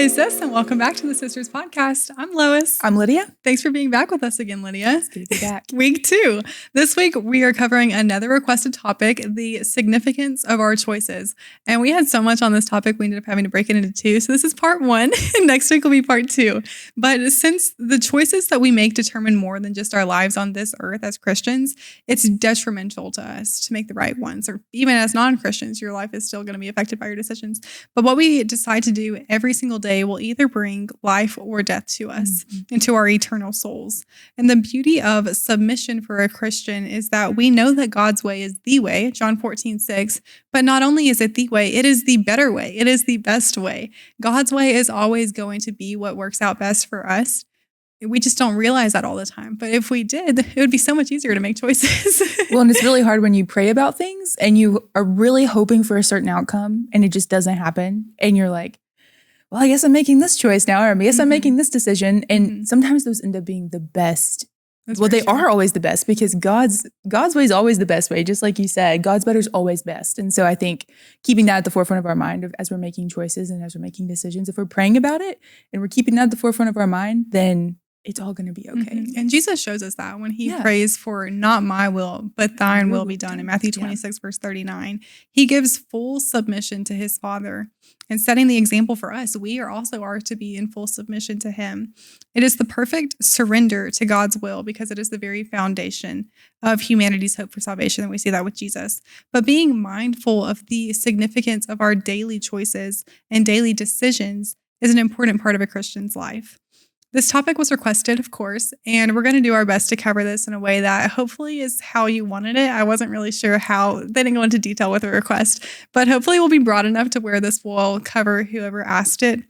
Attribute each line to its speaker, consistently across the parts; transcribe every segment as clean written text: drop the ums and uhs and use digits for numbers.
Speaker 1: Hey sis, and welcome back to the Sisters Podcast. I'm Lois.
Speaker 2: I'm Lydia.
Speaker 1: Thanks for being back with us again, Lydia.
Speaker 2: It's good to be back.
Speaker 1: Week 2. This week, we are covering another requested topic, the significance of our choices. And we had so much on this topic, we ended up having to break it into 2. So this is part 1, and next week will be part 2. But since the choices that we make determine more than just our lives on this earth as Christians, it's detrimental to us to make the right ones. Or even as non-Christians, your life is still going to be affected by your decisions. But what we decide to do every single day will either bring life or death to us and to our eternal souls. And the beauty of submission for a Christian is that we know that God's way is the way, John 14:6. But not only is it the way, it is the better way. It is the best way. God's way is always going to be what works out best for us. We just don't realize that all the time. But if we did, it would be so much easier to make choices.
Speaker 2: Well, and it's really hard when you pray about things and you are really hoping for a certain outcome and it just doesn't happen. And you're like, well, I guess I'm making this choice now, or I guess I'm making this decision. And sometimes those end up being the best. They are always the best because God's way is always the best way. Just like you said, God's better is always best. And so I think keeping that at the forefront of our mind as we're making choices and as we're making decisions, if we're praying about it and we're keeping that at the forefront of our mind, then it's all going to be okay.
Speaker 1: And Jesus shows us that when he prays for not my will, but thine will be done in Matthew 26, verse 39. He gives full submission to his Father and setting the example for us. We are to be in full submission to him. It is the perfect surrender to God's will because it is the very foundation of humanity's hope for salvation. And we see that with Jesus. But being mindful of the significance of our daily choices and daily decisions is an important part of a Christian's life. This topic was requested, of course, and we're going to do our best to cover this in a way that hopefully is how you wanted it. I wasn't really sure how they didn't go into detail with the request, but hopefully it will be broad enough to where this will cover whoever asked it,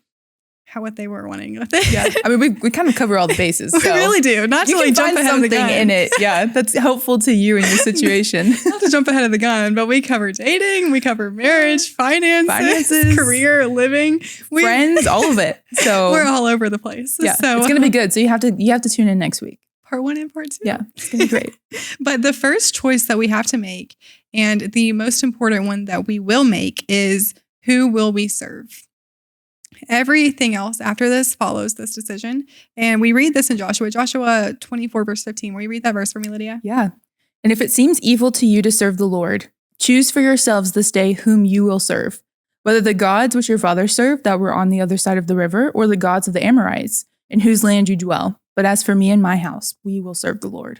Speaker 1: what they were wanting with it.
Speaker 2: Yeah, I mean, we kind of cover all the bases.
Speaker 1: We really do. Not to jump ahead of the gun.
Speaker 2: In it. Yeah, that's helpful to you in your situation.
Speaker 1: Not to jump ahead of the gun, but we cover dating, we cover marriage, finances, career, living,
Speaker 2: friends, all of it. So
Speaker 1: we're all over the place.
Speaker 2: Yeah,
Speaker 1: so
Speaker 2: it's going to be good. So you have to tune in next week.
Speaker 1: Part 1 and part 2.
Speaker 2: Yeah, it's going to be great.
Speaker 1: But the first choice that we have to make, and the most important one that we will make, is who will we serve? Everything else after this follows this decision. And we read this in Joshua 24, verse 15. Will you read that verse for me, Lydia?
Speaker 2: Yeah. And if it seems evil to you to serve the Lord, choose for yourselves this day whom you will serve, whether the gods which your fathers served that were on the other side of the river, or the gods of the Amorites, in whose land you dwell. But as for me and my house, we will serve the Lord.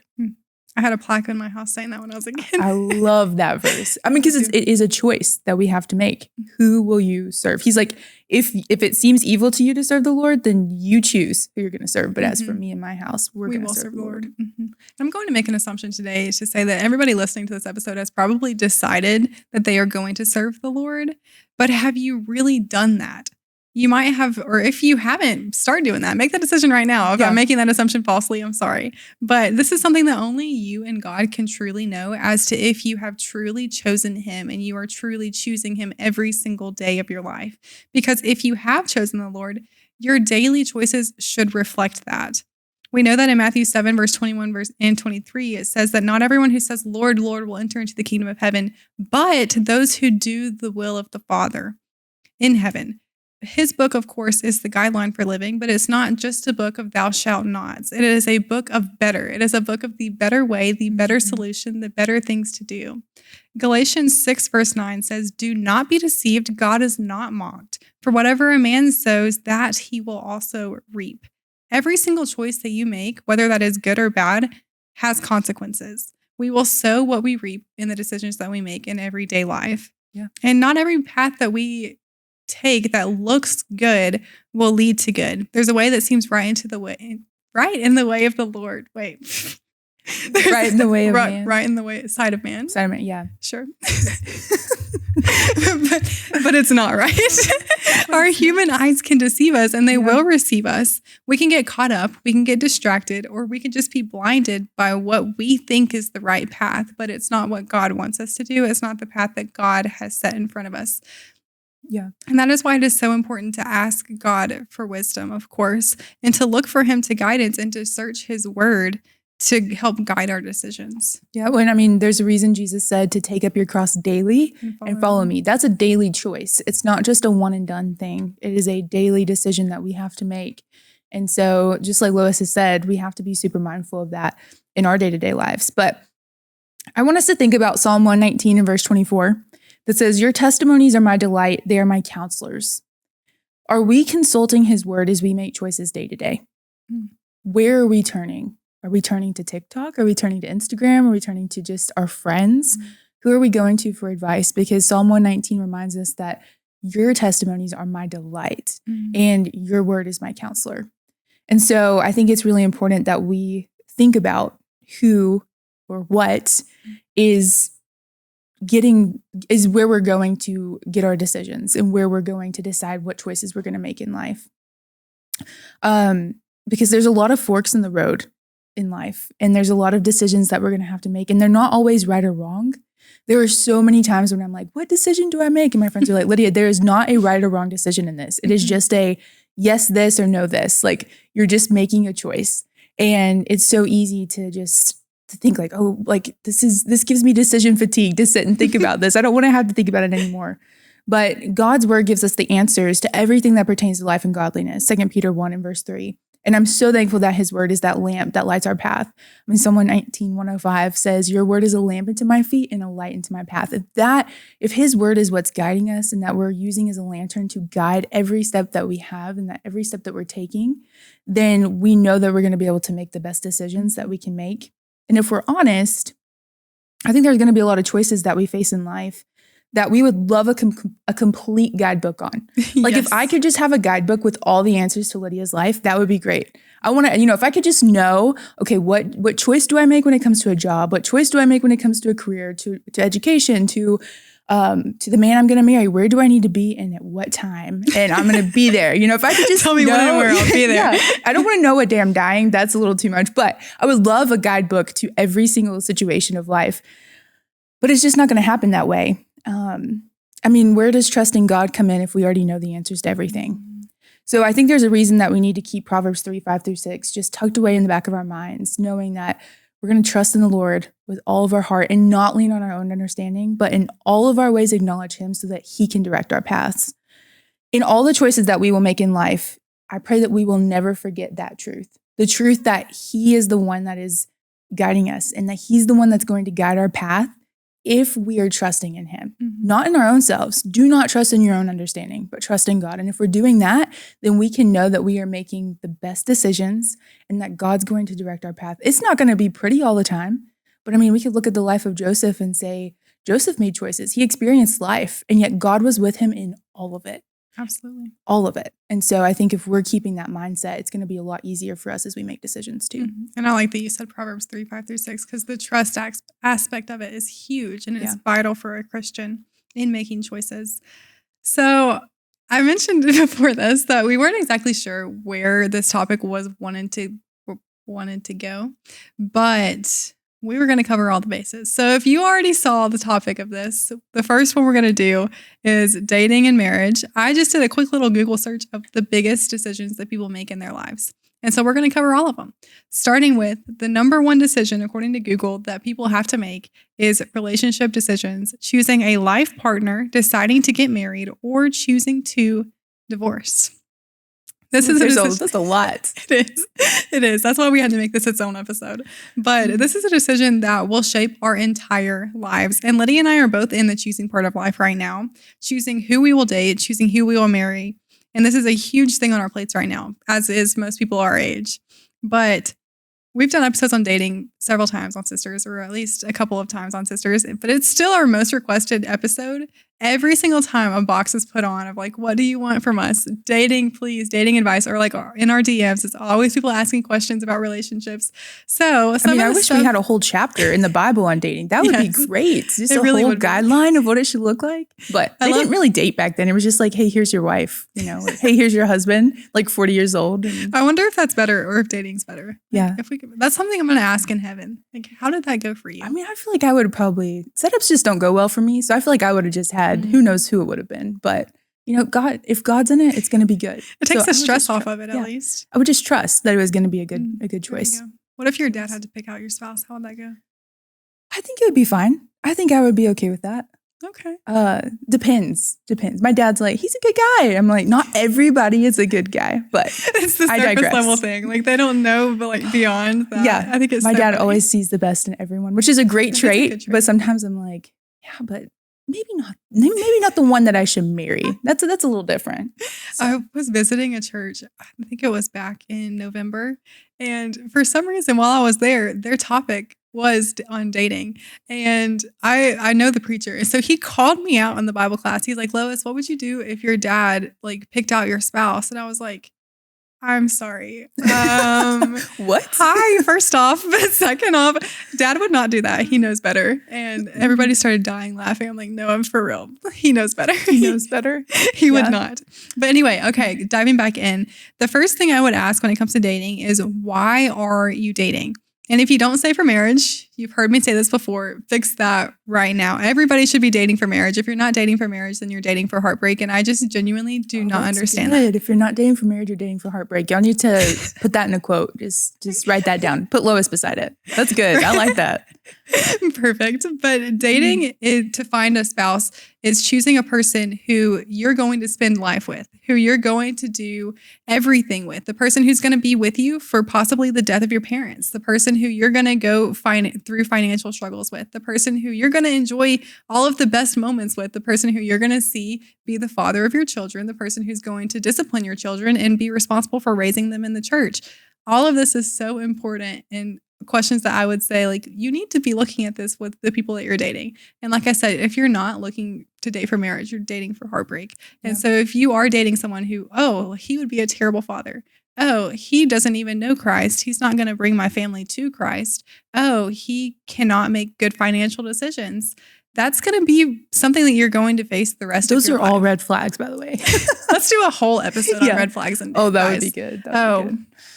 Speaker 1: I had a plaque in my house saying that when I was a kid.
Speaker 2: I love that verse. I mean, because it is a choice that we have to make. Who will you serve? He's like, if it seems evil to you to serve the Lord, then you choose who you're going to serve. But as for me and my house, we will serve the Lord.
Speaker 1: I'm going to make an assumption today to say that everybody listening to this episode has probably decided that they are going to serve the Lord. But have you really done that? You might have, or if you haven't, start doing that. Make that decision right now. If I'm making that assumption falsely, I'm sorry. But this is something that only you and God can truly know as to if you have truly chosen him and you are truly choosing him every single day of your life. Because if you have chosen the Lord, your daily choices should reflect that. We know that in Matthew 7, verse 21 and 23, it says that not everyone who says, Lord, Lord, will enter into the kingdom of heaven, but those who do the will of the Father in heaven. His book, of course, is the guideline for living, but it's not just a book of thou shalt nots. It is a book of better. It is a book of the better way, the better solution, the better things to do. Galatians 6, verse 9 says, do not be deceived. God is not mocked. For whatever a man sows, that he will also reap. Every single choice that you make, whether that is good or bad, has consequences. We will sow what we reap in the decisions that we make in everyday life.
Speaker 2: Yeah.
Speaker 1: And not every path that we take that looks good will lead to good. There's a way that seems right in the way of the Lord. Wait.
Speaker 2: Right in the way of man.
Speaker 1: Right in the side of man.
Speaker 2: Side of man, yeah.
Speaker 1: Sure. but it's not right. Our human eyes can deceive us and they will receive us. We can get caught up, we can get distracted, or we can just be blinded by what we think is the right path, but it's not what God wants us to do. It's not the path that God has set in front of us.
Speaker 2: Yeah.
Speaker 1: And that is why it is so important to ask God for wisdom, of course, and to look for him to guidance and to search his word to help guide our decisions.
Speaker 2: Yeah. When, I mean, there's a reason Jesus said to take up your cross daily and follow me. That's a daily choice. It's not just a one and done thing. It is a daily decision that we have to make. And so just like Lois has said, we have to be super mindful of that in our day-to-day lives. But I want us to think about Psalm 119 and verse 24 that says, your testimonies are my delight. They are my counselors. Are we consulting his word as we make choices day to day? Where are we turning? Are we turning to TikTok? Are we turning to Instagram? Are we turning to just our friends? Who are we going to for advice? Because Psalm 119 reminds us that your testimonies are my delight and your word is my counselor. And so I think it's really important that we think about who or what is where we're going to get our decisions and where we're going to decide what choices we're going to make in life. Because there's a lot of forks in the road in life, and there's a lot of decisions that we're going to have to make, and they're not always right or wrong. There are so many times when I'm like, what decision do I make? And my friends are like, Lydia, there is not a right or wrong decision in this. It is just a yes, this or no, this. Like you're just making a choice. And it's so easy to think like, oh, like this gives me decision fatigue to sit and think about this. I don't want to have to think about it anymore. But God's word gives us the answers to everything that pertains to life and godliness. 2 Peter 1 and verse 3. And I'm so thankful that his word is that lamp that lights our path. I mean, Psalm 119:105 says, your word is a lamp into my feet and a light into my path. If his word is what's guiding us and that we're using as a lantern to guide every step that we have and that every step that we're taking, then we know that we're going to be able to make the best decisions that we can make. And if we're honest, I think there's going to be a lot of choices that we face in life that we would love a complete guidebook on. Like yes. If I could just have a guidebook with all the answers to Lydia's life, that would be great. I want to, if I could just know, okay, what choice do I make when it comes to a job? What choice do I make when it comes to a career, to education, to the man I'm going to marry? Where do I need to be and at what time? And I'm going to be there. If I could just
Speaker 1: tell me when and where I'll be there.
Speaker 2: Yeah, I don't want to know a day I'm dying. That's a little too much, but I would love a guidebook to every single situation of life. But it's just not going to happen that way. Where does trusting God come in if we already know the answers to everything? So I think there's a reason that we need to keep Proverbs 3:5-6 just tucked away in the back of our minds, knowing that we're going to trust in the Lord with all of our heart and not lean on our own understanding, but in all of our ways acknowledge him so that he can direct our paths. In all the choices that we will make in life, I pray that we will never forget that truth, the truth that he is the one that is guiding us and that he's the one that's going to guide our path if we are trusting in him, not in our own selves. Do not trust in your own understanding, but trust in God. And if we're doing that, then we can know that we are making the best decisions and that God's going to direct our path. It's not going to be pretty all the time, but we could look at the life of Joseph and say, Joseph made choices. He experienced life, and yet God was with him in all of it.
Speaker 1: Absolutely.
Speaker 2: All of it. And so I think if we're keeping that mindset, it's going to be a lot easier for us as we make decisions too.
Speaker 1: And I like that you said Proverbs 3:5-6, because the trust aspect of it is huge and it's vital for a Christian in making choices. So I mentioned before this that we weren't exactly sure where this topic was wanted to go, but we were going to cover all the bases. So if you already saw the topic of this, the first one we're going to do is dating and marriage. I just did a quick little Google search of the biggest decisions that people make in their lives. And so we're going to cover all of them, starting with the number one decision, according to Google, that people have to make is relationship decisions, choosing a life partner, deciding to get married, or choosing to divorce. That's
Speaker 2: a lot.
Speaker 1: It is. That's why we had to make this its own episode. But this is a decision that will shape our entire lives. And Lydia and I are both in the choosing part of life right now, choosing who we will date, choosing who we will marry. And this is a huge thing on our plates right now, as is most people our age. But we've done episodes on dating several times on Sisters, or at least a couple of times on Sisters, but it's still our most requested episode. Every single time a box is put on of like, what do you want from us? Dating, please, dating advice, or like in our DMs, it's always people asking questions about relationships. So
Speaker 2: I wish we had a whole chapter in the Bible on dating. That would be great. Just a really whole guideline of what it should look like. But they didn't really date back then. It was just like, hey, here's your wife. Like, hey, here's your husband, like 40 years old.
Speaker 1: I wonder if that's better or if dating's better.
Speaker 2: Yeah.
Speaker 1: That's something I'm going to ask in heaven. Like, how did that go for you?
Speaker 2: I feel like I would probably, setups just don't go well for me. So I feel like I would have just had, who knows who it would have been. But, God, if God's in it, it's going to be good.
Speaker 1: It takes the stress off of it, at least.
Speaker 2: I would just trust that it was going to be a good choice.
Speaker 1: What if your dad had to pick out your spouse? How would that go?
Speaker 2: I think it would be fine. I think I would be okay with that.
Speaker 1: Okay.
Speaker 2: Depends. My dad's like, he's a good guy. I'm like, not everybody is a good guy, but
Speaker 1: it's the surface level thing. Like they don't know, but like beyond that.
Speaker 2: Yeah.
Speaker 1: I think it's
Speaker 2: my
Speaker 1: so
Speaker 2: dad
Speaker 1: funny.
Speaker 2: always sees the best in everyone, which is a great trait.
Speaker 1: Good trait.
Speaker 2: But sometimes I'm like, yeah, but maybe not the one that I should marry. That's a little different. So.
Speaker 1: I was visiting a church. I think it was back in November. And for some reason, while I was there, their topic was on dating. And I know the preacher. So he called me out in the Bible class. He's like, Lois, what would you do if your dad like picked out your spouse? And I was like, I'm sorry.
Speaker 2: What?
Speaker 1: Hi, first off. But second off, dad would not do that. He knows better. And everybody started dying laughing. I'm like, no, I'm for real. He knows better.
Speaker 2: He knows better.
Speaker 1: He would not. But anyway, okay, diving back in. The first thing I would ask when it comes to dating is, why are you dating? And if you don't say for marriage, you've heard me say this before, fix that right now. Everybody should be dating for marriage. If you're not dating for marriage, then you're dating for heartbreak. And I just genuinely do not understand that.
Speaker 2: If you're not dating for marriage, you're dating for heartbreak. Y'all need to put that in a quote. Just write that down. Put Lois beside it. That's good. I like that.
Speaker 1: Perfect. But dating to find a spouse is choosing a person who you're going to spend life with, who you're going to do everything with, the person who's going to be with you for possibly the death of your parents, the person who you're going to go through financial struggles with, the person who you're going to enjoy all of the best moments with, the person who you're going to see be the father of your children, the person who's going to discipline your children and be responsible for raising them in the church. All of this is so important, and questions that I would say, like, you need to be looking at this with the people that you're dating. And like I said, if you're not looking to date for marriage, you're dating for heartbreak. Yeah. And so if you are dating someone who, oh, he would be a terrible father. Oh, he doesn't even know Christ. He's not going to bring my family to Christ. Oh, he cannot make good financial decisions. That's going to be something that you're going to face the rest of your life.
Speaker 2: Those are all red flags, by the way.
Speaker 1: Let's do a whole episode on red flags. And
Speaker 2: that would be good.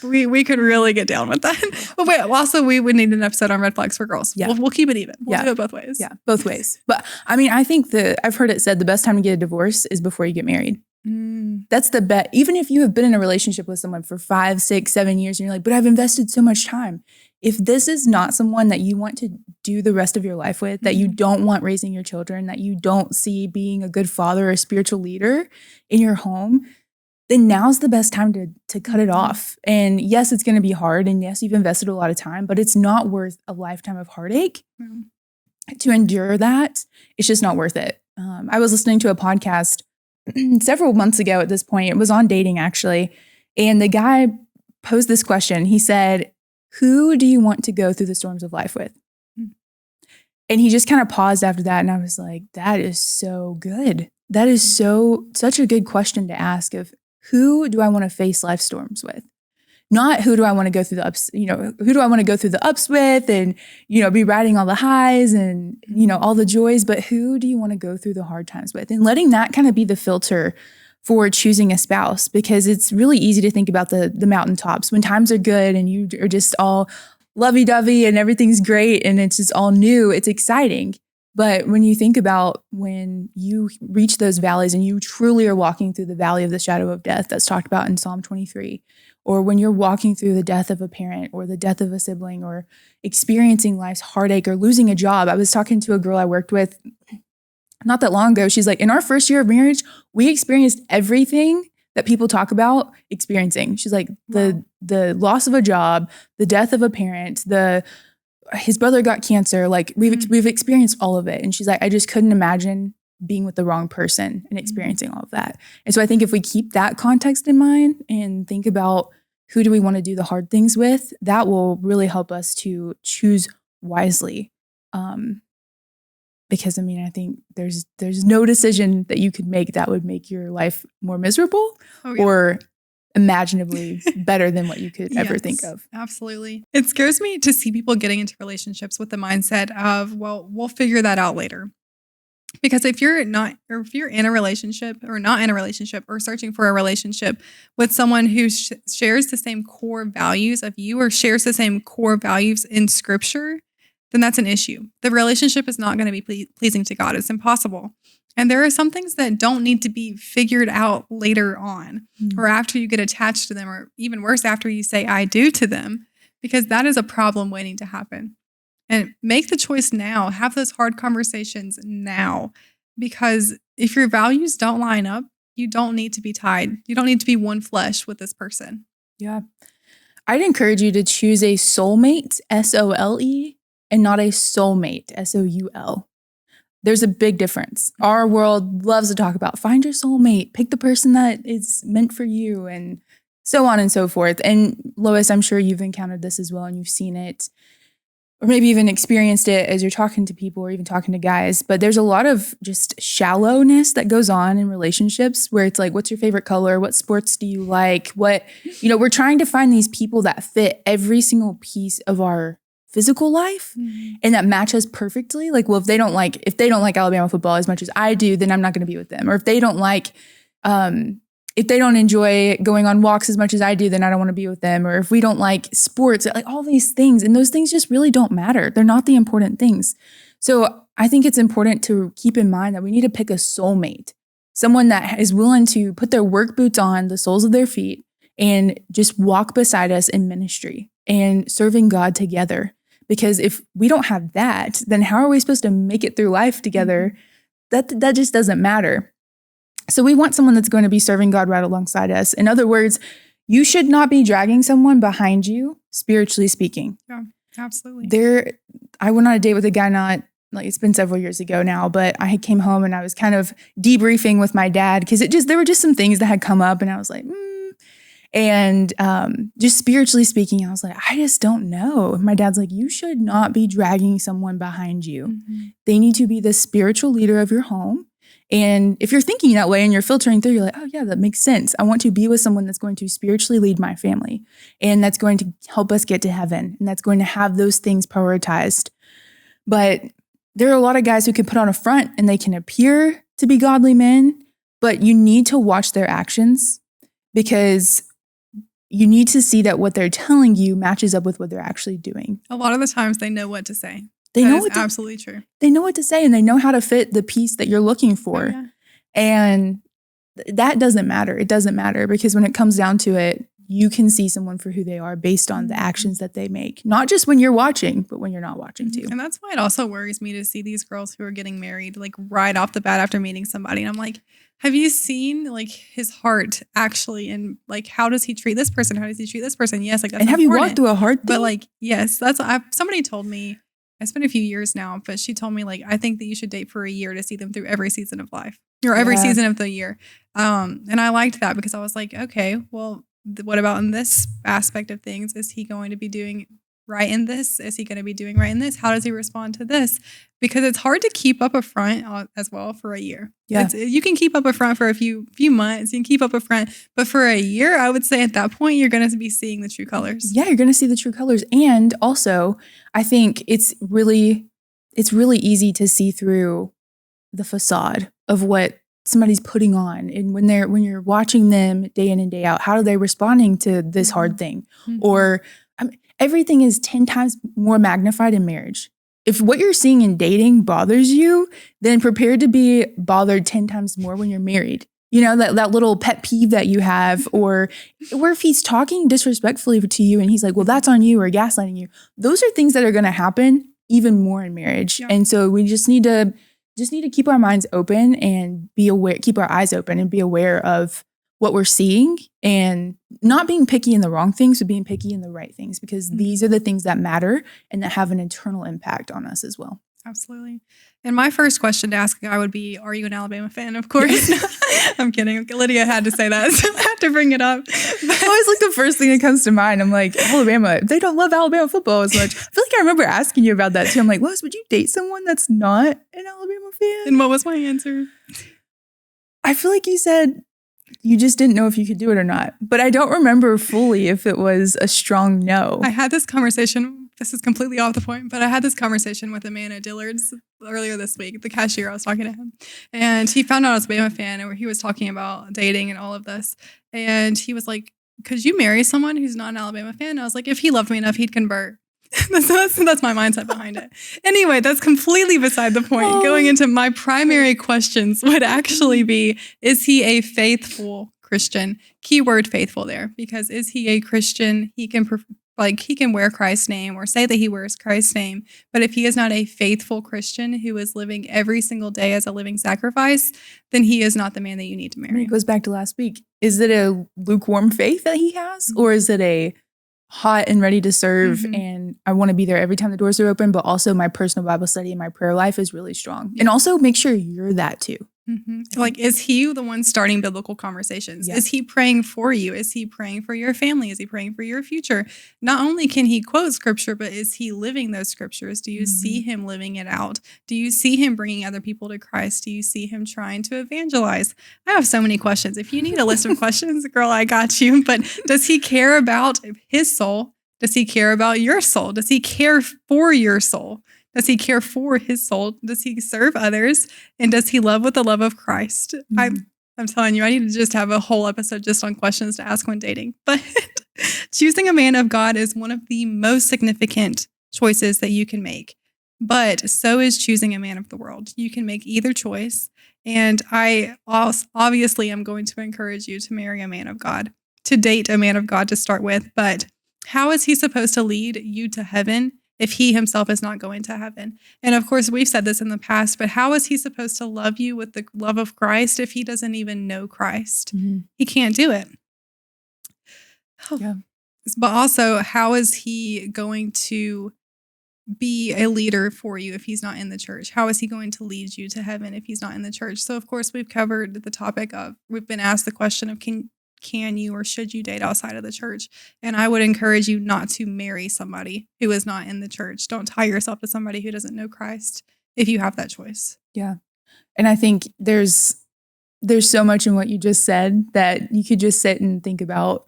Speaker 1: We could really get down with that. But wait, also we would need an episode on red flags for girls. Yeah. We'll keep it even. We'll do it both ways.
Speaker 2: Yeah, both ways. But I mean, I think I've heard it said the best time to get a divorce is before you get married. That's the bet. Even if you have been in a relationship with someone for 5, 6, 7 years and you're like, but I've invested so much time. If this is not someone that you want to do the rest of your life with, that you don't want raising your children, that you don't see being a good father or a spiritual leader in your home, then now's the best time to cut it off. And yes, it's going to be hard. And yes, you've invested a lot of time, but it's not worth a lifetime of heartache to endure that. It's just not worth it. I was listening to a podcast several months ago at this point. It was on dating, actually. And the guy posed this question. He said, who do you want to go through the storms of life with? And he just kind of paused after that. And I was like, that is so good. That is such a good question to ask, of who do I want to face life storms with? Not who do I want to go through the ups, who do I want to go through the ups with and, be riding all the highs and, all the joys, but who do you want to go through the hard times with? And letting that kind of be the filter for choosing a spouse, because it's really easy to think about the mountaintops when times are good and you are just all lovey-dovey and everything's great and it's just all new. It's exciting. But when you think about when you reach those valleys and you truly are walking through the valley of the shadow of death that's talked about in Psalm 23, or when you're walking through the death of a parent or the death of a sibling or experiencing life's heartache or losing a job. I was talking to a girl I worked with not that long ago. She's like, in our first year of marriage, we experienced everything that people talk about experiencing. She's like, the loss of a job, the death of a parent, his brother got cancer. Like we've experienced all of it. And she's like, I just couldn't imagine being with the wrong person and experiencing all of that. And so I think if we keep that context in mind and think about who do we want to do the hard things with, that will really help us to choose wisely. Because I think there's no decision that you could make that would make your life more miserable or imaginably better than what you could ever think of.
Speaker 1: Absolutely. It scares me to see people getting into relationships with the mindset of, well, we'll figure that out later. Because if you're in a relationship or not in a relationship or searching for a relationship with someone who shares the same core values of you or shares the same core values in Scripture, then that's an issue. The relationship is not going to be pleasing to God. It's impossible. And there are some things that don't need to be figured out later on or after you get attached to them, or even worse, after you say I do to them. because that is a problem waiting to happen. And make the choice now. Have those hard conversations now. Because if your values don't line up, you don't need to be tied. You don't need to be one flesh with this person.
Speaker 2: Yeah. I'd encourage you to choose a soulmate, SOLE, and not a soulmate, SOUL. There's a big difference. Our world loves to talk about find your soulmate, pick the person that is meant for you, and so on and so forth. And Lois, I'm sure you've encountered this as well, and you've seen it, or maybe even experienced it as you're talking to people or even talking to guys. But there's a lot of just shallowness that goes on in relationships where it's like, what's your favorite color? What sports do you like? We're trying to find these people that fit every single piece of our physical life and that match us perfectly. Like, well, if they don't like Alabama football as much as I do, then I'm not going to be with them. Or if they don't enjoy going on walks as much as I do, then I don't want to be with them. Or if we don't like sports, like all these things, and those things just really don't matter. They're not the important things. So I think it's important to keep in mind that we need to pick a soulmate, someone that is willing to put their work boots on, the soles of their feet, and just walk beside us in ministry and serving God together. Because if we don't have that, then how are we supposed to make it through life together? That just doesn't matter. So we want someone that's going to be serving God right alongside us. In other words, you should not be dragging someone behind you, spiritually speaking.
Speaker 1: Yeah, absolutely.
Speaker 2: I went on a date with a guy it's been several years ago now, but I came home and I was kind of debriefing with my dad because there were just some things that had come up and I was like, And just spiritually speaking, I was like, I just don't know. And my dad's like, you should not be dragging someone behind you. Mm-hmm. They need to be the spiritual leader of your home. And if you're thinking that way and you're filtering through, you're like, oh yeah, that makes sense. I want to be with someone that's going to spiritually lead my family and that's going to help us get to heaven and that's going to have those things prioritized. But there are a lot of guys who can put on a front and they can appear to be godly men, but you need to watch their actions because you need to see that what they're telling you matches up with what they're actually doing.
Speaker 1: A lot of the times they know what to say. Absolutely true.
Speaker 2: They know what to say and they know how to fit the piece that you're looking for. Oh, yeah. And that doesn't matter. It doesn't matter because when it comes down to it, you can see someone for who they are based on the actions that they make. Not just when you're watching, but when you're not watching too.
Speaker 1: And that's why it also worries me to see these girls who are getting married like right off the bat after meeting somebody. And I'm like, have you seen like his heart actually? And like, how does he treat this person? How does he treat this person? Yes. Like, that's
Speaker 2: and have important. You walked through a hard thing?
Speaker 1: But like, yes, somebody told me, it's been a few years now, but she told me like, I think that you should date for a year to see them through every season of life or every season of the year. And I liked that because I was like, okay, well, what about in this aspect of things? Is he going to be doing right in this? Is he going to be doing right in this? How does he respond to this? Because it's hard to keep up a front as well for a year. Yeah. You can keep up a front for a few months. You can keep up a front. But for a year, I would say at that point, you're going to be seeing the true colors.
Speaker 2: Yeah, you're going to see the true colors. And also, I think it's really easy to see through the facade of what somebody's putting on. And when you're watching them day in and day out, how are they responding to this hard thing? Mm-hmm. Or everything is 10 times more magnified in marriage. If what you're seeing in dating bothers you, then prepare to be bothered 10 times more when you're married. You know, that little pet peeve that you have, or if he's talking disrespectfully to you and he's like, well, that's on you or gaslighting you. Those are things that are going to happen even more in marriage. Yeah. And so we just need to keep our minds open and be aware, keep our eyes open and be aware of what we're seeing and not being picky in the wrong things, but being picky in the right things, because these are the things that matter and that have an eternal impact on us as well.
Speaker 1: Absolutely. And my first question to ask a guy would be, are you an Alabama fan? Of course. I'm kidding. Lydia had to say that, so I had to bring it up.
Speaker 2: It's always like the first thing that comes to mind. I'm like, Alabama, they don't love Alabama football as much. I feel like I remember asking you about that too. I'm like, Lois, would you date someone that's not an Alabama fan?
Speaker 1: And what was my answer?
Speaker 2: I feel like you said you just didn't know if you could do it or not. But I don't remember fully if it was a strong no.
Speaker 1: I had this conversation. This is completely off the point, but I had this conversation with a man at Dillard's earlier this week, the cashier. I was talking to him and he found out I was a Bama fan and he was talking about dating and all of this. And he was like, could you marry someone who's not an Alabama fan? And I was like, if he loved me enough, he'd convert. that's my mindset behind it. Anyway, that's completely beside the point. Going into my primary questions would actually be, is he a faithful Christian? Keyword faithful there, because is he a Christian? He can like he can wear Christ's name or say that he wears Christ's name, but if he is not a faithful Christian who is living every single day as a living sacrifice, then he is not the man that you need to marry.
Speaker 2: It goes back to last week. Is it a lukewarm faith that he has, or is it a hot and ready to serve and I want to be there every time the doors are open, but also my personal Bible study and my prayer life is really strong? And also make sure you're that too.
Speaker 1: Like, is he the one starting biblical conversations? Is he praying for you? Is he praying for your family? Is he praying for your future? Not only can he quote scripture, but is he living those scriptures? Do you see him living it out? Do you see him bringing other people to Christ? Do you see him trying to evangelize? I have so many questions. If you need a list of questions, girl, I got you. But does he care about his soul? Does he care about your soul? Does he care for your soul? Does he care for his soul? Does he serve others? And does he love with the love of Christ? I'm telling you, I need to just have a whole episode just on questions to ask when dating. But choosing a man of God is one of the most significant choices that you can make. But so is choosing a man of the world. You can make either choice. And I obviously am going to encourage you to marry a man of God, to date a man of God to start with. But how is he supposed to lead you to heaven if he himself is not going to heaven? And of course, we've said this in the past, but how is he supposed to love you with the love of Christ if he doesn't even know Christ? He can't do it. But also, how is he going to be a leader for you if he's not in the church? How is he going to lead you to heaven if he's not in the church? So of course, we've covered the topic of, we've been asked the question of, can you or should you date outside of the church? And I would encourage you not to marry somebody who is not in the church. Don't tie yourself to somebody who doesn't know Christ if you have that choice.
Speaker 2: Yeah. And I think there's so much in what you just said that you could just sit and think about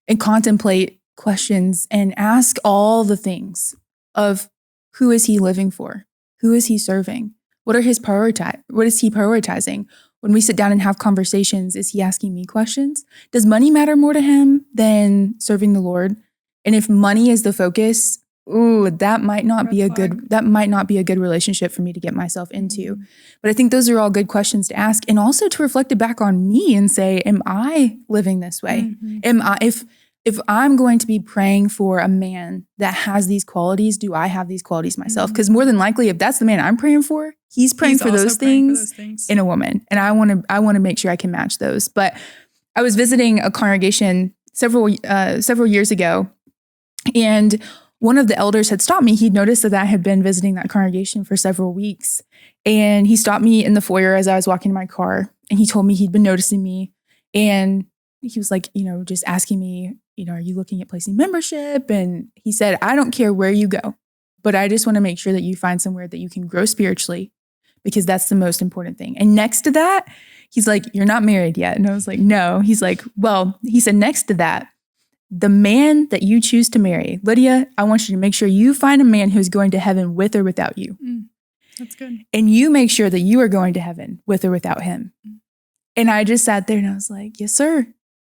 Speaker 2: and contemplate questions and ask all the things of who is he living for? Who is he serving? What is he prioritizing? When we sit down and have conversations, is he asking me questions? Does money matter more to him than serving the Lord? And if money is the focus, that might not be a good relationship for me to get myself into. But I think those are all good questions to ask, and also to reflect it back on me and say, am I living this way? If I'm going to be praying for a man that has these qualities, do I have these qualities myself? Because more than likely, if that's the man I'm praying for, he's praying for those things in a woman. And I want to make sure I can match those. But I was visiting a congregation several years ago, and one of the elders had stopped me. He'd noticed that I had been visiting that congregation for several weeks. And he stopped me in the foyer as I was walking to my car. And he told me he'd been noticing me. And he was like, just asking me, are you looking at placing membership? And he said, I don't care where you go, but I just want to make sure that you find somewhere that you can grow spiritually, because that's the most important thing. And next to that, he's like, you're not married yet. And I was like, no. He's like, well, he said, next to that, the man that you choose to marry, Lydia, I want you to make sure you find a man who's going to heaven with or without you.
Speaker 1: That's good.
Speaker 2: And you make sure that you are going to heaven with or without him. And I just sat there and I was like, yes, sir.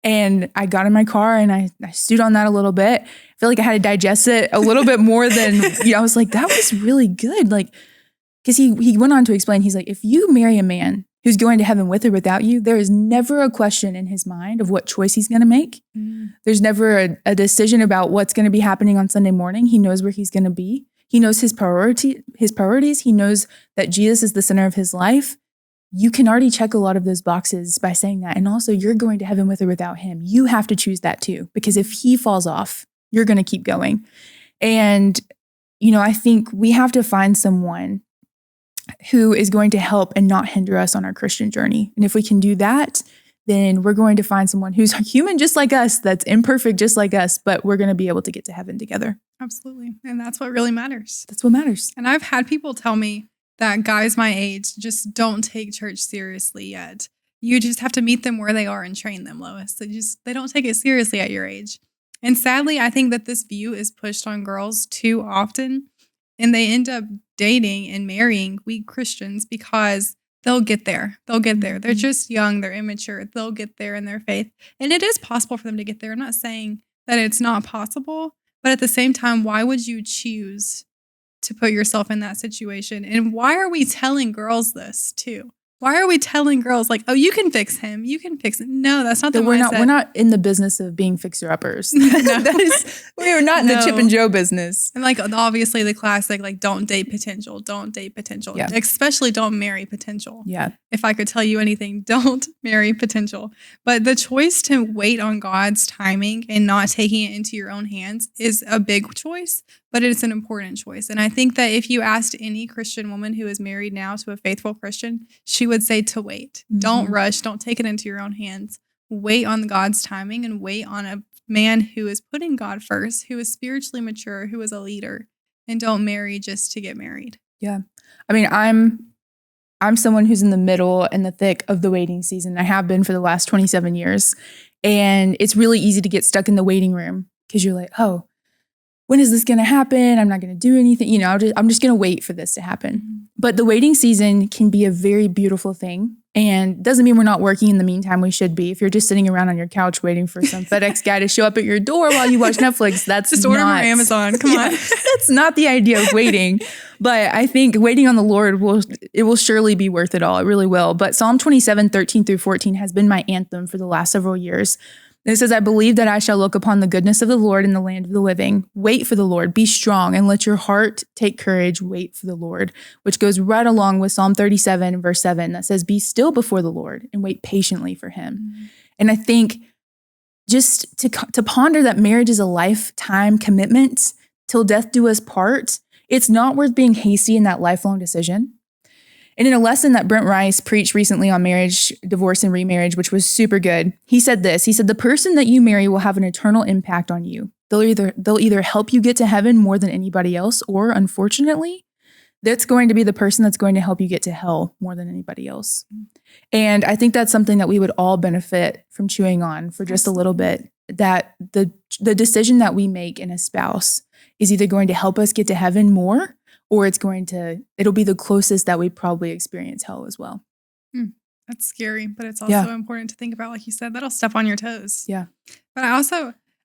Speaker 2: And I got in my car and I stewed on that a little bit. I feel like I had to digest it a little bit more than, I was like, that was really good. Like, because he went on to explain, he's like, if you marry a man who's going to heaven with or without you, there is never a question in his mind of what choice he's going to make. There's never a decision about what's going to be happening on Sunday morning. He knows where he's going to be. He knows his priorities. He knows that Jesus is the center of his life. You can already check a lot of those boxes by saying that. And also, you're going to heaven with or without him. You have to choose that too, because if he falls off, you're going to keep going. And, I think we have to find someone who is going to help and not hinder us on our Christian journey. And if we can do that, then we're going to find someone who's human just like us, that's imperfect just like us, but we're going to be able to get to heaven together.
Speaker 1: Absolutely. And that's what really matters.
Speaker 2: That's what matters.
Speaker 1: And I've had people tell me that guys my age just don't take church seriously yet. You just have to meet them where they are and train them, Lois. They don't take it seriously at your age. And sadly, I think that this view is pushed on girls too often, and they end up dating and marrying weak Christians because they'll get there. They're just young. They're immature. They'll get there in their faith. And it is possible for them to get there. I'm not saying that it's not possible, but at the same time, why would you choose to put yourself in that situation? And why are we telling girls this too? Why are we telling girls like, oh, you can fix him. You can fix him. No, that's not the mindset.
Speaker 2: We're not in the business of being fixer-uppers.
Speaker 1: No.
Speaker 2: We are not in the Chip and Joe business.
Speaker 1: And like, obviously the classic, like, don't date potential. Don't date potential.
Speaker 2: Yeah.
Speaker 1: Especially don't marry potential.
Speaker 2: Yeah.
Speaker 1: If I could tell you anything, don't marry potential. But the choice to wait on God's timing and not taking it into your own hands is a big choice, but it's an important choice. And I think that if you asked any Christian woman who is married now to a faithful Christian, she would say to wait.
Speaker 2: Mm-hmm.
Speaker 1: Don't rush. Don't take it into your own hands. Wait on God's timing and wait on a man who is putting God first, who is spiritually mature, who is a leader, and don't marry just to get married.
Speaker 2: Yeah. I mean, I'm someone who's in the middle and the thick of the waiting season. I have been for the last 27 years. And it's really easy to get stuck in the waiting room because you're like, oh, when is this going to happen? I'm not going to do anything. You know, I'm just going to wait for this to happen.
Speaker 1: Mm-hmm.
Speaker 2: But the waiting season can be a very beautiful thing. And doesn't mean we're not working in the meantime. We should be. If you're just sitting around on your couch waiting for some FedEx guy to show up at your door while you watch Netflix, that's
Speaker 1: just order from Amazon. Come on.
Speaker 2: That's not the idea of waiting. But I think waiting on the Lord will surely be worth it all. It really will. But Psalm 27:13-14 has been my anthem for the last several years. It says, I believe that I shall look upon the goodness of the Lord in the land of the living. Wait for the Lord, be strong, and let your heart take courage. Wait for the Lord, which goes right along with Psalm 37, verse 7, that says, be still before the Lord and wait patiently for him. Mm-hmm. And I think just to ponder that marriage is a lifetime commitment till death do us part, it's not worth being hasty in that lifelong decision. And in a lesson that Brent Rice preached recently on marriage, divorce, and remarriage, which was super good, he said this. He said, the person that you marry will have an eternal impact on you. They'll either help you get to heaven more than anybody else, or unfortunately, that's going to be the person that's going to help you get to hell more than anybody else. And I think that's something that we would all benefit from chewing on for just a little bit, that the decision that we make in a spouse is either going to help us get to heaven more, or it'll be the closest that we probably experience hell as well.
Speaker 1: That's scary, but it's also important to think about, like you said, that'll step on your toes.
Speaker 2: Yeah.
Speaker 1: But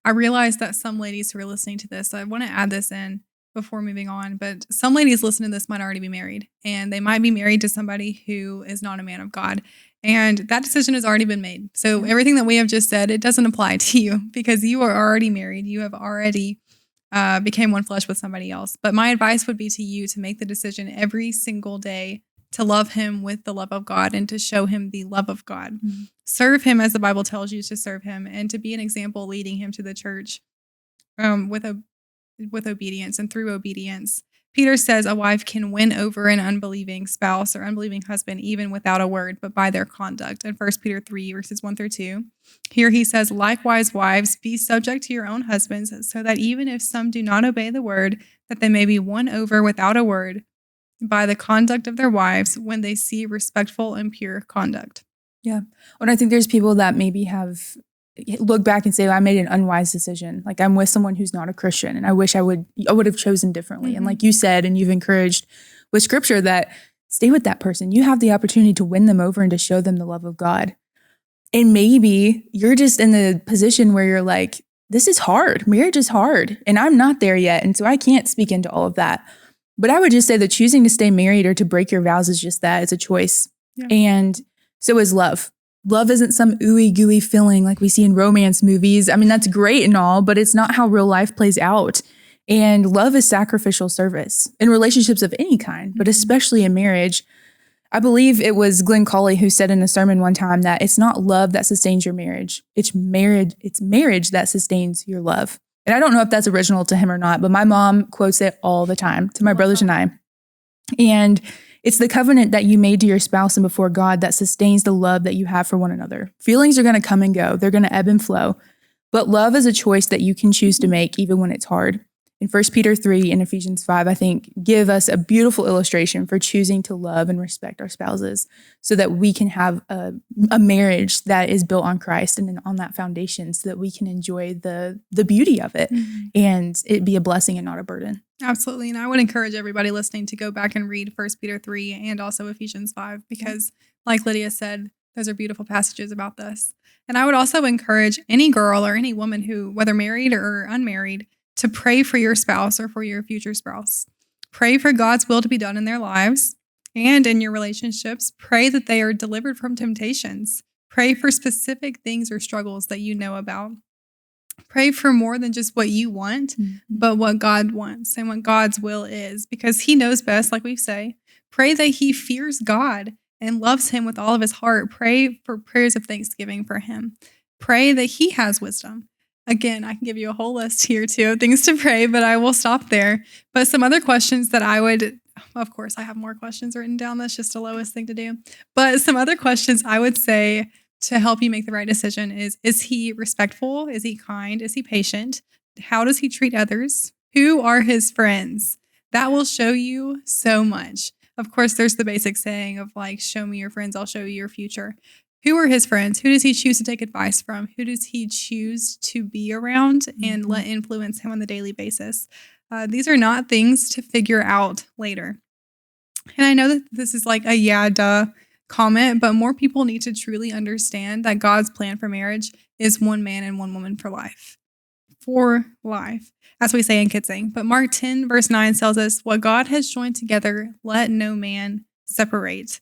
Speaker 1: I realize that some ladies who are listening to this, I want to add this in before moving on, but some ladies listening to this might already be married, and they might be married to somebody who is not a man of God. And that decision has already been made. So everything that we have just said, it doesn't apply to you because you are already married. You have already became one flesh with somebody else. But my advice would be to you to make the decision every single day to love him with the love of God and to show him the love of God. Mm-hmm. Serve him as the Bible tells you to serve him, and to be an example leading him to the church with obedience and through obedience. Peter says a wife can win over an unbelieving spouse or unbelieving husband even without a word, but by their conduct. In 1 Peter 3, verses 1-2. Here he says, likewise, wives, be subject to your own husbands, so that even if some do not obey the word, that they may be won over without a word by the conduct of their wives when they see respectful and pure conduct.
Speaker 2: Yeah. And I think there's people that maybe have look back and say, well, I made an unwise decision. Like, I'm with someone who's not a Christian, and I wish I would have chosen differently. Mm-hmm. And like you said, and you've encouraged with scripture, that stay with that person. You have the opportunity to win them over and to show them the love of God. And maybe you're just in the position where you're like, this is hard. Marriage is hard, and I'm not there yet. And so I can't speak into all of that. But I would just say that choosing to stay married or to break your vows is just that. It's a choice. Yeah. And so is love. Love isn't some ooey gooey feeling like we see in romance movies. I mean, that's great and all, but it's not how real life plays out. And love is sacrificial service in relationships of any kind, but especially in marriage. I believe it was Glenn Colley who said in a sermon one time that it's not love that sustains your marriage. It's marriage that sustains your love. And I don't know if that's original to him or not, but my mom quotes it all the time to my brothers and I. And it's the covenant that you made to your spouse and before God that sustains the love that you have for one another. Feelings are going to come and go. They're going to ebb and flow. But love is a choice that you can choose to make even when it's hard. In 1 Peter 3 and Ephesians 5, I think, give us a beautiful illustration for choosing to love and respect our spouses so that we can have a marriage that is built on Christ and on that foundation so that we can enjoy the beauty of it and it be a blessing and not a burden.
Speaker 1: Absolutely. And I would encourage everybody listening to go back and read 1 Peter 3 and also Ephesians 5 because, like Lydia said, those are beautiful passages about this. And I would also encourage any girl or any woman who, whether married or unmarried, to pray for your spouse or for your future spouse. Pray for God's will to be done in their lives And in your relationships, pray that they are delivered from temptations. Pray for specific things or struggles that you know about. Pray for more than just what you want, but what God wants and what God's will is, because he knows best, like we say. Pray that he fears God and loves him with all of his heart. Pray for prayers of thanksgiving for him. Pray that he has wisdom. Again, I can give you a whole list here too of things to pray, but I will stop there. But some other questions that I would, of course, I have more questions written down. That's just the lowest thing to do. But some other questions I would say to help you make the right decision is he respectful? Is he kind? Is he patient? How does he treat others? Who are his friends? That will show you so much. Of course, there's the basic saying of like, show me your friends, I'll show you your future. Who are his friends? Who does he choose to take advice from? Who does he choose to be around and let influence him on the daily basis? These are not things to figure out later. And I know that this is like a yeah, duh comment, but more people need to truly understand that God's plan for marriage is one man and one woman for life. For life, as we say in Kitsing. But Mark 10 verse 9 tells us, what God has joined together, let no man separate.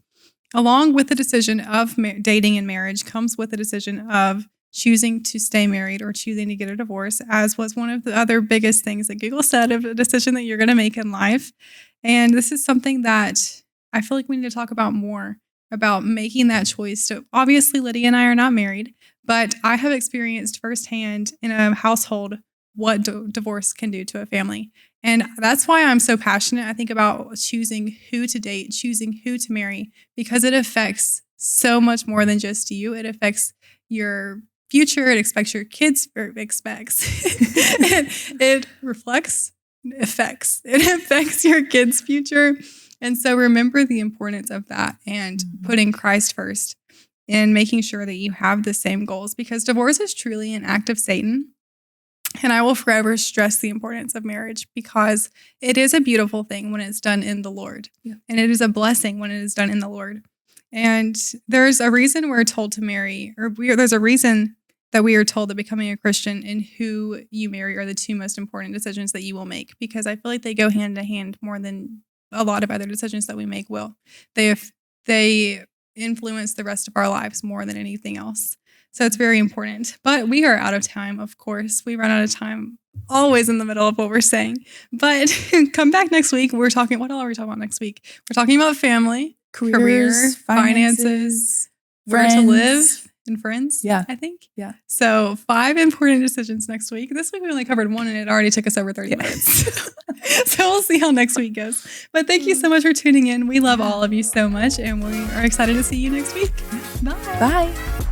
Speaker 1: Along with the decision of dating and marriage comes with the decision of choosing to stay married or choosing to get a divorce, as was one of the other biggest things that Google said of a decision that you're going to make in life. And this is something that I feel like we need to talk about more, about making that choice. So obviously Lydia and I are not married, but I have experienced firsthand in a household what divorce can do to a family. And that's why I'm so passionate, I think, about choosing who to date, choosing who to marry, because it affects so much more than just you. It affects your future. It affects your kids, or it affects your kids' future. And so remember the importance of that and putting Christ first and making sure that you have the same goals, because divorce is truly an act of Satan. And I will forever stress the importance of marriage, because it is a beautiful thing when it's done in the Lord. Yeah. And it is a blessing when it is done in the Lord. And there's a reason we're told to marry, or there's a reason that we are told that becoming a Christian and who you marry are the two most important decisions that you will make, because I feel like they go hand in hand more than a lot of other decisions that we make will. They influence the rest of our lives more than anything else. So it's very important. But we are out of time, of course. We run out of time always in the middle of what we're saying. But come back next week. What are we talking about next week? We're talking about family, career, finances, where to live, and friends. Yeah. I think. Yeah. So 5 important decisions next week. This week we only covered one and it already took us over 30 minutes. So we'll see how next week goes. But thank you so much for tuning in. We love all of you so much, and we are excited to see you next week. Bye.
Speaker 2: Bye.